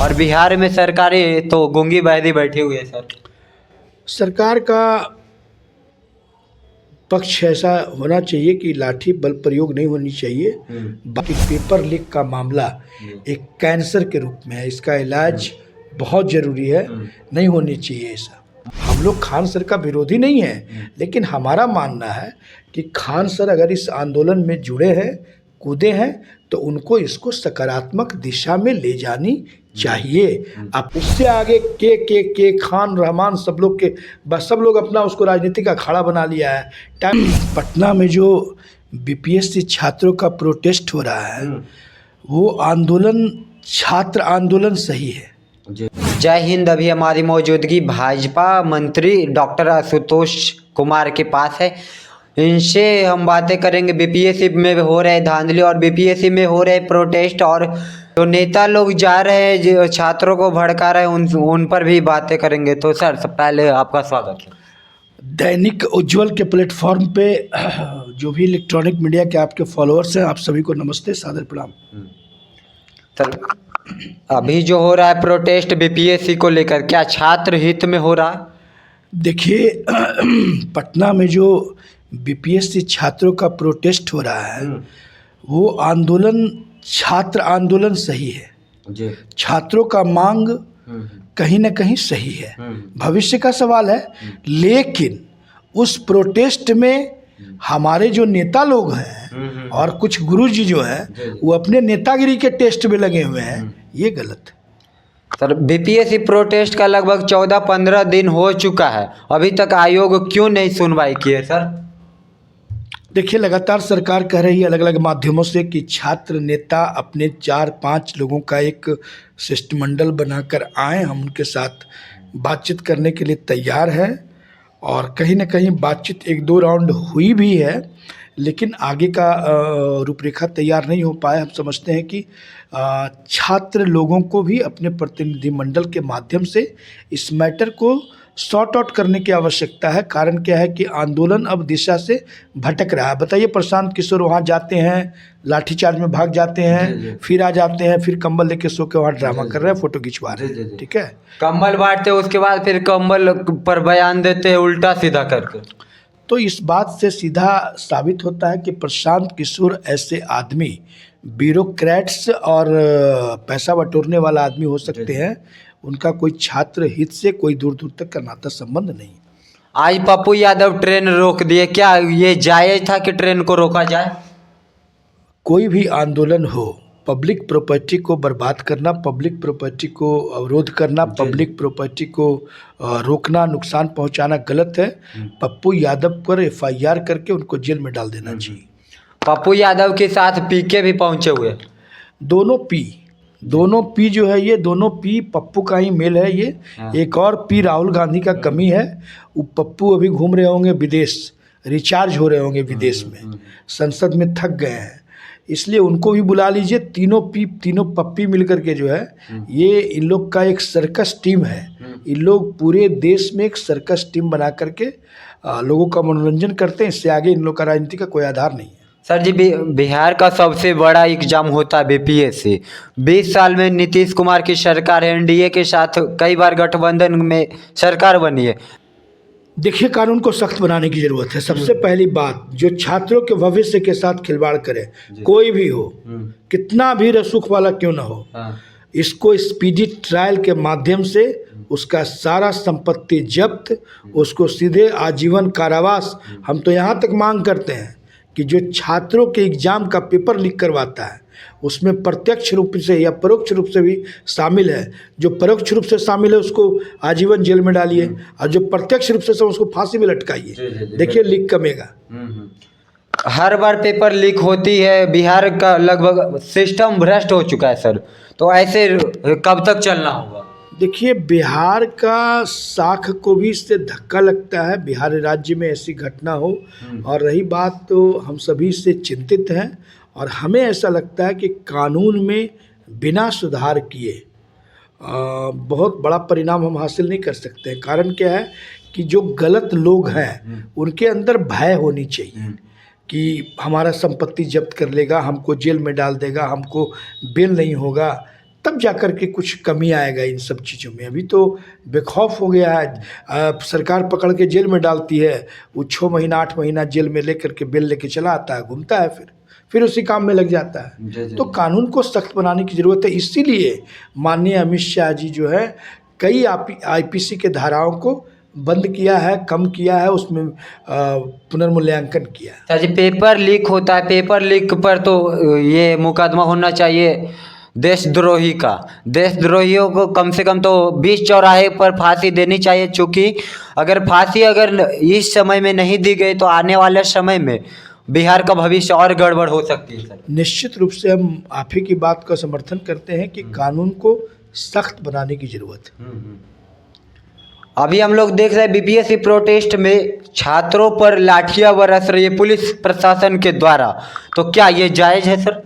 और बिहार में सरकारें तो गूंगी बहरी बैठी हुई है सर। सरकार का पक्ष ऐसा होना चाहिए कि लाठी बल प्रयोग नहीं होनी चाहिए। बाकी पेपर लीक का मामला एक कैंसर के रूप में है, इसका इलाज बहुत ज़रूरी है, नहीं होनी चाहिए ऐसा। हम लोग खान सर का विरोधी नहीं है, लेकिन हमारा मानना है कि खान सर अगर इस आंदोलन में जुड़े हैं, कूदे हैं, तो उनको इसको सकारात्मक दिशा में ले जानी चाहिए। अब उससे आगे के खान रहमान सब लोग के बस सब लोग अपना उसको राजनीति का अखाड़ा बना लिया है। पटना में जो बीपीएससी छात्रों का प्रोटेस्ट हो रहा है, वो आंदोलन छात्र आंदोलन सही है। जय हिंद। अभी हमारी मौजूदगी भाजपा मंत्री डॉक्टर आशुतोष कुमार के पास है। इनसे हम बातें करेंगे बीपीएससी में हो रहे धांधली और बीपीएससी में हो रहे प्रोटेस्ट, और जो नेता लोग जा रहे हैं जो छात्रों को भड़का रहे हैं उन पर भी बातें करेंगे। तो सर सब पहले आपका स्वागत है। दैनिक उज्ज्वल के प्लेटफॉर्म पे जो भी इलेक्ट्रॉनिक मीडिया के आपके फॉलोअर्स हैं, आप सभी को नमस्ते, सादर प्रणाम। सर अभी जो हो रहा है प्रोटेस्ट बीपीएससी को लेकर, क्या छात्र हित में हो रहा है? देखिए पटना में जो बीपीएससी छात्रों का प्रोटेस्ट हो रहा है, वो आंदोलन छात्र आंदोलन सही है जी। छात्रों का मांग कहीं ना कहीं सही है, भविष्य का सवाल है। लेकिन उस प्रोटेस्ट में हमारे जो नेता लोग हैं और कुछ गुरुजी जो हैं, वो अपने नेतागिरी के टेस्ट में लगे हुए हैं, ये गलत है। सर बीपीएससी प्रोटेस्ट का लगभग 14-15 दिन हो चुका है, अभी तक आयोग क्यों नहीं सुनवाई की है सर? देखिए लगातार सरकार कह रही है अलग अलग माध्यमों से कि छात्र नेता अपने 4-5 लोगों का एक शिष्टमंडल बनाकर आए, हम उनके साथ बातचीत करने के लिए तैयार हैं। और कहीं ना कहीं बातचीत 1-2 राउंड हुई भी है, लेकिन आगे का रूपरेखा तैयार नहीं हो पाया। हम समझते हैं कि छात्र लोगों को भी अपने प्रतिनिधिमंडल के माध्यम से इस मैटर को सॉर्ट आउट करने की आवश्यकता है। कारण क्या है कि आंदोलन अब दिशा से भटक रहा है। बताइए, प्रशांत किशोर वहाँ जाते हैं, लाठीचार्ज में भाग जाते हैं, फिर आ जाते हैं, फिर कंबल लेके सो के वहाँ ड्रामा कर रहे हैं, फोटो खिंचवा रहे हैं, ठीक है। कंबल बांटते हैं, उसके बाद फिर कंबल पर बयान देते हैं उल्टा सीधा करके। तो इस बात से सीधा साबित होता है कि प्रशांत किशोर ऐसे आदमी, ब्यूरोक्रेट्स और पैसा बटोरने वाला आदमी हो सकते हैं, उनका कोई छात्र हित से कोई दूर दूर तक का नाता संबंध नहीं। आज पप्पू यादव ट्रेन रोक दिए, क्या ये जायज था कि ट्रेन को रोका जाए? कोई भी आंदोलन हो, पब्लिक प्रॉपर्टी को बर्बाद करना, पब्लिक प्रॉपर्टी को अवरोध करना, पब्लिक प्रॉपर्टी को रोकना, नुकसान पहुंचाना गलत है। पप्पू यादव पर एफआईआर करके उनको जेल में डाल देना चाहिए। पप्पू यादव के साथ पीके भी पहुंचे हुए, दोनों पी जो है, ये दोनों पी पप्पू का ही मेल है। ये एक और पी राहुल गांधी का कमी है। वो पप्पू अभी घूम रहे होंगे विदेश, रिचार्ज हो रहे होंगे विदेश में, संसद में थक गए हैं, इसलिए उनको भी बुला लीजिए। तीनों पप्पी मिलकर के जो है, ये इन लोग का एक सर्कस टीम है। इन लोग पूरे देश में एक सर्कस टीम बना करके लोगों का मनोरंजन करते हैं। इससे आगे इन लोग का राजनीति का कोई आधार नहीं है। सर जी बिहार का सबसे बड़ा एग्जाम होता है बीपीएससी। 20 साल में नीतीश कुमार की सरकार है, एनडीए के साथ कई बार गठबंधन में सरकार बनी है। देखिए, कानून को सख्त बनाने की जरूरत है। सबसे पहली बात, जो छात्रों के भविष्य के साथ खिलवाड़ करे, कोई भी हो, कितना भी रसूख वाला क्यों ना हो, इसको स्पीडी ट्रायल के माध्यम से उसका सारा संपत्ति जब्त, उसको सीधे आजीवन कारावास। हम तो यहाँ तक मांग करते हैं कि जो छात्रों के एग्जाम का पेपर लीक करवाता है, उसमें प्रत्यक्ष रूप से या परोक्ष रूप से भी शामिल है। जो परोक्ष रूप से शामिल है उसको आजीवन जेल में डालिए, और जो प्रत्यक्ष रूप से उसको फांसी में लटकाइए। देखिए लीक कमेगा। हर बार पेपर लीक होती है, बिहार का लगभग सिस्टम भ्रष्ट हो चुका है सर, तो ऐसे कब तक चलना होगा? देखिए, बिहार का साख को भी इससे धक्का लगता है, बिहार राज्य में ऐसी घटना हो। और रही बात, तो हम सभी इससे चिंतित हैं, और हमें ऐसा लगता है कि कानून में बिना सुधार किए बहुत बड़ा परिणाम हम हासिल नहीं कर सकते हैं। कारण क्या है कि जो गलत लोग हैं उनके अंदर भय होनी चाहिए कि हमारा संपत्ति जब्त कर लेगा, हमको जेल में डाल देगा, हमको बेल नहीं होगा। तब जाकर के कुछ कमी आएगा इन सब चीज़ों में। अभी तो बेखौफ हो गया है। सरकार पकड़ के जेल में डालती है, वो 6 महीना 8 महीना जेल में लेकर के बेल लेके चला आता है, घूमता है, फिर उसी काम में लग जाता है। तो कानून को सख्त बनाने की ज़रूरत है। इसीलिए माननीय अमित शाह जी जो है कई आईपीसी के धाराओं को बंद किया है, कम किया है, उसमें पुनर्मूल्यांकन किया है। सर जी, पेपर लीक होता है, पेपर लीक पर तो ये मुकदमा होना चाहिए देशद्रोही का। देशद्रोहियों को कम से कम तो 20 चौराहे पर फांसी देनी चाहिए, चूँकि अगर फांसी इस समय में नहीं दी गई तो आने वाले समय में बिहार का भविष्य और गड़बड़ हो सकती है। सर, निश्चित रूप से हम आप ही की बात का समर्थन करते हैं कि कानून को सख्त बनाने की जरूरत है। अभी हम लोग देख रहे हैं बीपीएससी प्रोटेस्ट में छात्रों पर लाठियां बरस रही है पुलिस प्रशासन के द्वारा, तो क्या ये जायज है सर?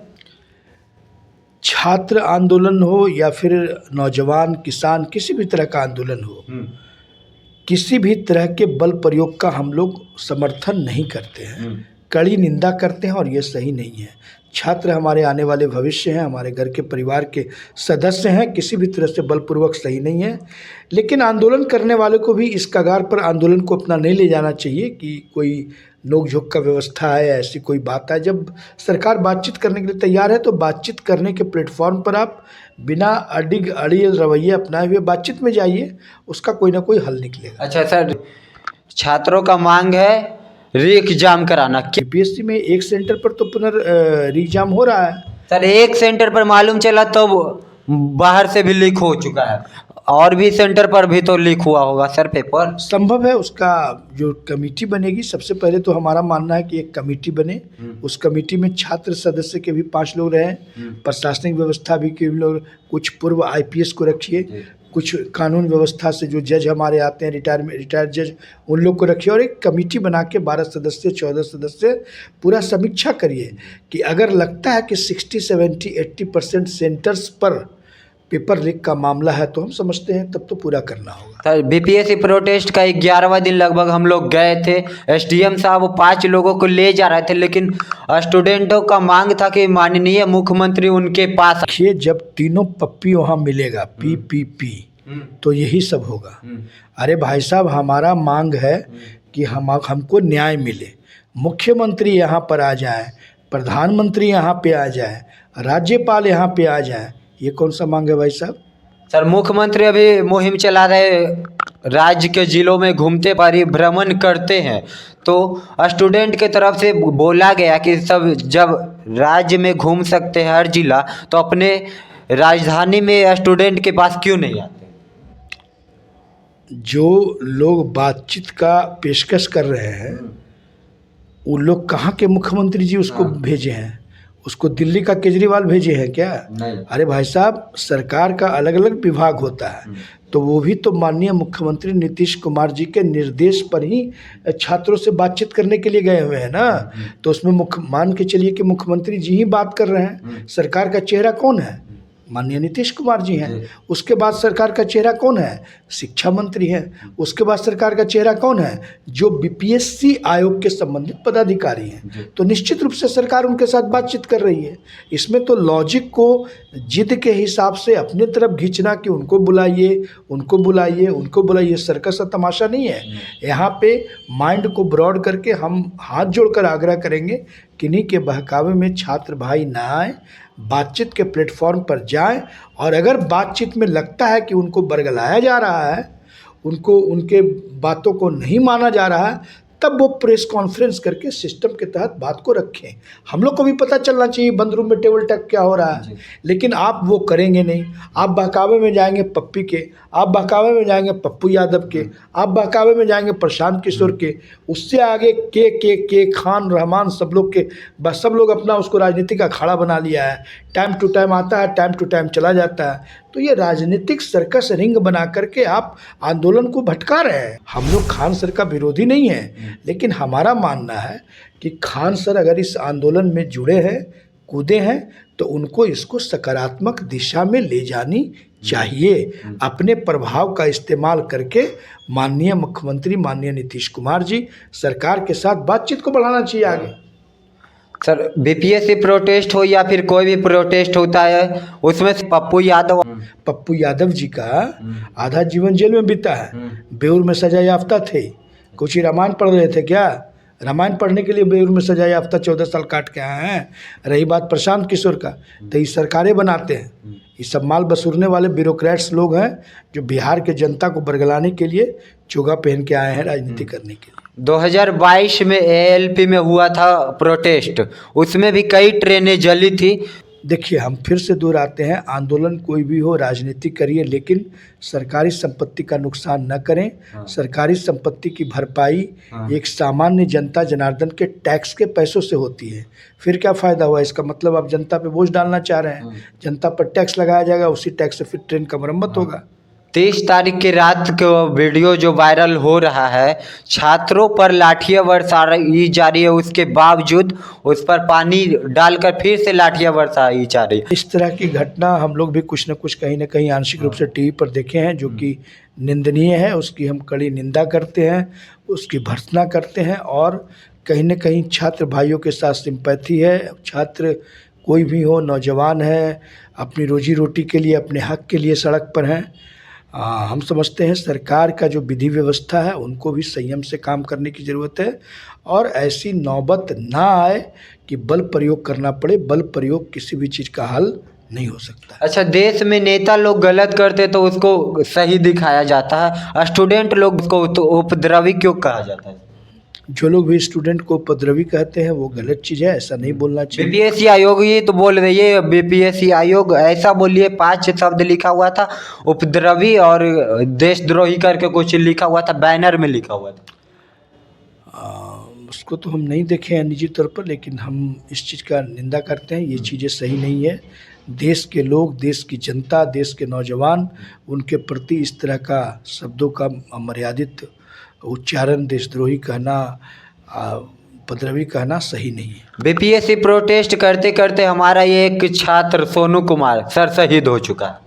छात्र आंदोलन हो या फिर नौजवान किसान किसी भी तरह का आंदोलन हो, किसी भी तरह के बल प्रयोग का हम लोग समर्थन नहीं करते हैं, कड़ी निंदा करते हैं और ये सही नहीं है। छात्र हमारे आने वाले भविष्य हैं, हमारे घर के परिवार के सदस्य हैं, किसी भी तरह से बलपूर्वक सही नहीं है। लेकिन आंदोलन करने वाले को भी इस कगार पर आंदोलन को अपना नहीं ले जाना चाहिए कि कोई नोक-झोंक का व्यवस्था है, ऐसी कोई बात है। जब सरकार बातचीत करने के लिए तैयार है तो बातचीत करने के प्लेटफॉर्म पर आप बिना अड़ियल रवैये अपनाए हुए बातचीत में जाइए, उसका कोई ना कोई हल निकलेगा। अच्छा सर, छात्रों का मांग है री एग्जाम कराना। यूपीएससी में एक सेंटर पर तो री एग्जाम हो रहा है सर, एक सेंटर पर मालूम चला तो बाहर से भी लीक हो चुका है, और भी सेंटर पर भी तो लीक हुआ होगा सर पेपर। संभव है। उसका जो कमेटी बनेगी, सबसे पहले तो हमारा मानना है कि एक कमेटी बने, उस कमेटी में छात्र सदस्य के भी 5 लोग रहें, प्रशासनिक व्यवस्था भी के लोग, कुछ पूर्व आईपीएस को रखिए, कुछ कानून व्यवस्था से जो जज हमारे आते हैं रिटायर्ड जज, उन लोग को रखिए और एक कमेटी बना के 12 सदस्य 14 सदस्य पूरा समीक्षा करिए कि अगर लगता है कि 60, 70, 80% सेंटर्स पर पेपर लीक का मामला है तो हम समझते हैं तब तो पूरा करना होगा। सर, बीपीएससी प्रोटेस्ट का 11वां दिन लगभग हम लोग गए थे। एसडीएम साहब वो 5 लोगों को ले जा रहे थे, लेकिन स्टूडेंटों का मांग था कि माननीय मुख्यमंत्री उनके पास। देखिए, जब तीनों पप्पी वहाँ मिलेगा PPP तो यही सब होगा। अरे भाई साहब, हमारा मांग है कि हमको न्याय मिले, मुख्यमंत्री यहाँ पर आ जाए, प्रधानमंत्री यहाँ पे आ जाए, राज्यपाल यहाँ पे आ जाए। ये कौन सा मांग है भाई साहब? सर, मुख्यमंत्री अभी मुहिम चला रहे, राज्य के जिलों में घूमते परिभ्रमण करते हैं, तो स्टूडेंट के तरफ से बोला गया कि सब जब राज्य में घूम सकते हैं हर जिला, तो अपने राजधानी में स्टूडेंट के पास क्यों नहीं आते? जो लोग बातचीत का पेशकश कर रहे हैं वो लोग कहाँ के मुख्यमंत्री जी उसको भेजे हैं? उसको दिल्ली का केजरीवाल भेजे हैं क्या? नहीं। अरे भाई साहब, सरकार का अलग अलग विभाग होता है, तो वो भी तो माननीय मुख्यमंत्री नीतीश कुमार जी के निर्देश पर ही छात्रों से बातचीत करने के लिए गए हुए हैं ना। तो उसमें मान के चलिए कि मुख्यमंत्री जी ही बात कर रहे हैं। सरकार का चेहरा कौन है? माननीय नीतीश कुमार जी हैं। उसके बाद सरकार का चेहरा कौन है? शिक्षा मंत्री हैं। उसके बाद सरकार का चेहरा कौन है? जो बीपीएससी आयोग के संबंधित पदाधिकारी हैं। तो निश्चित रूप से सरकार उनके साथ बातचीत कर रही है। इसमें तो लॉजिक को जिद के हिसाब से अपने तरफ खींचना कि उनको बुलाइए, उनको बुलाइए, उनको बुलाइए, सर्कस का तमाशा नहीं है। यहाँ पे माइंड को ब्रॉड करके हम हाथ जोड़कर आग्रह करेंगे किन्हीं के बहकावे में छात्र भाई ना आए, बातचीत के प्लेटफॉर्म पर जाएं, और अगर बातचीत में लगता है कि उनको बरगलाया जा रहा है, उनको उनके बातों को नहीं माना जा रहा है, तब वो प्रेस कॉन्फ्रेंस करके सिस्टम के तहत बात को रखें। हम लोग को भी पता चलना चाहिए बंद रूम में टेबल टॉक क्या हो रहा है। लेकिन आप वो करेंगे नहीं। आप बहकावे में जाएंगे पप्पी के, आप बहकावे में जाएंगे पप्पू यादव के, आप बहकावे में जाएंगे प्रशांत किशोर के, उससे आगे के खान रहमान, सब लोग के बस सब लोग अपना उसको राजनीतिक अखाड़ा बना लिया है। टाइम टू टाइम आता है, टाइम टू टाइम चला जाता है। तो ये राजनीतिक सर्कस रिंग बना करके आप आंदोलन को भटका रहे हैं। हम लोग खान सर का विरोधी नहीं है, लेकिन हमारा मानना है कि खान सर अगर इस आंदोलन में जुड़े हैं, कूदे हैं, तो उनको इसको सकारात्मक दिशा में ले जानी चाहिए। अपने प्रभाव का इस्तेमाल करके माननीय मुख्यमंत्री माननीय नीतीश कुमार जी सरकार के साथ बातचीत को बढ़ाना चाहिए आगे। सर बीपीएससी प्रोटेस्ट हो या फिर कोई भी प्रोटेस्ट होता है उसमें से पप्पू यादव जी का आधा जीवन जेल में बीता है, बेऊर में सजा याफ्ता थे। कुछ ही रामायण पढ़ रहे थे क्या? रामायण पढ़ने के लिए बेऊर में सजा याफ्ता 14 साल काट के आए हैं। रही बात प्रशांत किशोर का, तो ये सरकारें बनाते हैं, ये सब माल बसूरने वाले ब्यूरोक्रेट्स लोग हैं जो बिहार के जनता को बरगलाने के लिए चोगा पहन के आए हैं राजनीति करने के लिए। 2022 में एएलपी में हुआ था प्रोटेस्ट, उसमें भी कई ट्रेनें जली थी। देखिए, हम फिर से दोहराते हैं, आंदोलन कोई भी हो, राजनीति करिए, लेकिन सरकारी संपत्ति का नुकसान न करें। सरकारी संपत्ति की भरपाई एक सामान्य जनता जनार्दन के टैक्स के पैसों से होती है। फिर क्या फ़ायदा हुआ? इसका मतलब आप जनता पे बोझ डालना चाह रहे हैं। जनता पर टैक्स लगाया जाएगा, उसी टैक्स से फिर ट्रेन का मरम्मत होगा। 30 तारीख की रात को वीडियो जो वायरल हो रहा है, छात्रों पर लाठियां बरसाई जा रही है, उसके बावजूद उस पर पानी डालकर फिर से लाठियां बरसाई जा रही है। इस तरह की घटना हम लोग भी कुछ न कुछ कहीं ना कहीं आंशिक रूप से टीवी पर देखे हैं, जो कि निंदनीय है। उसकी हम कड़ी निंदा करते हैं, उसकी भर्त्सना करते हैं, और कहीं न कहीं छात्र भाइयों के साथ सिंपैथी है। छात्र कोई भी हो, नौजवान है, अपनी रोजी रोटी के लिए, अपने हक के लिए सड़क पर हैं। हम समझते हैं सरकार का जो विधि व्यवस्था है उनको भी संयम से काम करने की ज़रूरत है, और ऐसी नौबत ना आए कि बल प्रयोग करना पड़े। बल प्रयोग किसी भी चीज़ का हल नहीं हो सकता। अच्छा, देश में नेता लोग गलत करते तो उसको सही दिखाया जाता है, स्टूडेंट लोग को तो उपद्रवी क्यों कहा जाता है? जो लोग भी स्टूडेंट को उपद्रवी कहते हैं वो गलत चीज़ है, ऐसा नहीं बोलना चाहिए। बीपीएससी आयोग ही तो बोल रही है, बीपीएससी आयोग ऐसा बोलिए, 5 शब्द लिखा हुआ था, उपद्रवी और देशद्रोही करके कुछ लिखा हुआ था, बैनर में लिखा हुआ था। उसको तो हम नहीं देखे हैं निजी तौर पर, लेकिन हम इस चीज़ का निंदा करते हैं। ये चीज़ें सही नहीं है। देश के लोग, देश की जनता, देश के नौजवान, उनके प्रति इस तरह का शब्दों का अमर्यादित उच्चारण, देशद्रोही कहना, उपद्रवी कहना सही नहीं है। बीपीएससी प्रोटेस्ट करते करते हमारा ये एक छात्र सोनू कुमार सर शहीद हो चुका है।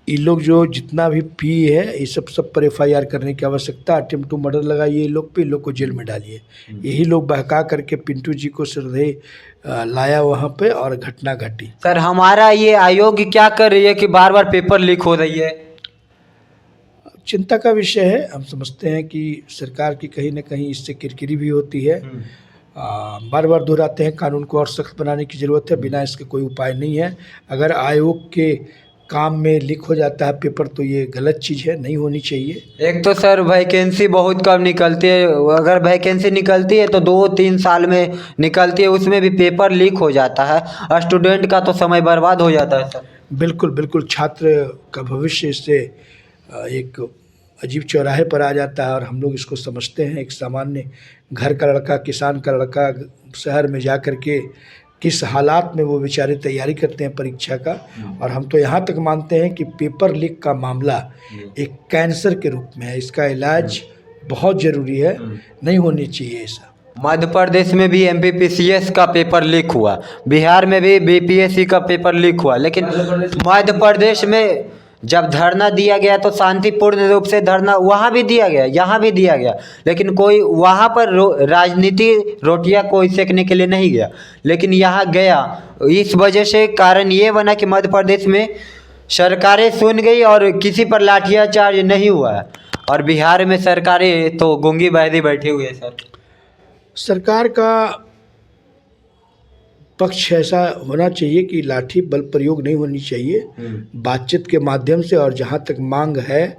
ये लोग जो जितना भी पिए है, ये सब पर FIR करने की आवश्यकता। अटेम्प्ट टू मर्डर लगाइए ये लोग पे, इन लोग को जेल में डालिए। यही लोग बहका करके पिंटू जी को श्रद्धेय लाया वहाँ पे और घटना घटी। सर हमारा ये आयोग क्या कर रही है कि बार बार पेपर लीक हो रही है? चिंता का विषय है। हम समझते हैं कि सरकार की कहीं ना कहीं इससे किरकिरी भी होती है। बार बार दोहराते हैं, कानून को और सख्त बनाने की ज़रूरत है, बिना इसके कोई उपाय नहीं है। अगर आयोग के काम में लीक हो जाता है पेपर तो ये गलत चीज़ है, नहीं होनी चाहिए। एक तो सर वैकेंसी बहुत कम निकलती है, अगर वैकेंसी निकलती है तो 2-3 साल में निकलती है, उसमें भी पेपर लीक हो जाता है, स्टूडेंट का तो समय बर्बाद हो जाता है सर। बिल्कुल बिल्कुल, छात्र का भविष्य इससे एक अजीब चौराहे पर आ जाता है, और हम लोग इसको समझते हैं। एक सामान्य घर का लड़का, किसान का लड़का शहर में जा कर के किस हालात में वो बेचारे तैयारी करते हैं परीक्षा का। और हम तो यहाँ तक मानते हैं कि पेपर लीक का मामला एक कैंसर के रूप में है, इसका इलाज बहुत ज़रूरी है, नहीं होनी चाहिए ऐसा। मध्य प्रदेश में भी MPPCS का पेपर लीक हुआ, बिहार में भी BPSC का पेपर लीक हुआ, लेकिन मध्य प्रदेश में जब धरना दिया गया तो शांतिपूर्ण रूप से धरना वहाँ भी दिया गया, यहाँ भी दिया गया, लेकिन कोई वहाँ पर राजनीति रोटियां कोई सेकने के लिए नहीं गया, लेकिन यहाँ गया। इस वजह से कारण ये बना कि मध्य प्रदेश में सरकारें सुन गई और किसी पर लाठियाचार्ज नहीं हुआ है, और बिहार में सरकारें तो गूंगी बहरी बैठी हुई है। सर सरकार का पक्ष ऐसा होना चाहिए कि लाठी बल प्रयोग नहीं होनी चाहिए, बातचीत के माध्यम से, और जहाँ तक मांग है,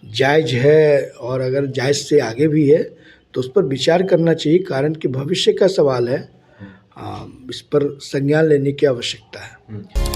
जायज़ है, और अगर जायज़ से आगे भी है तो उस पर विचार करना चाहिए। कारण कि भविष्य का सवाल है, इस पर संज्ञान लेने की आवश्यकता है।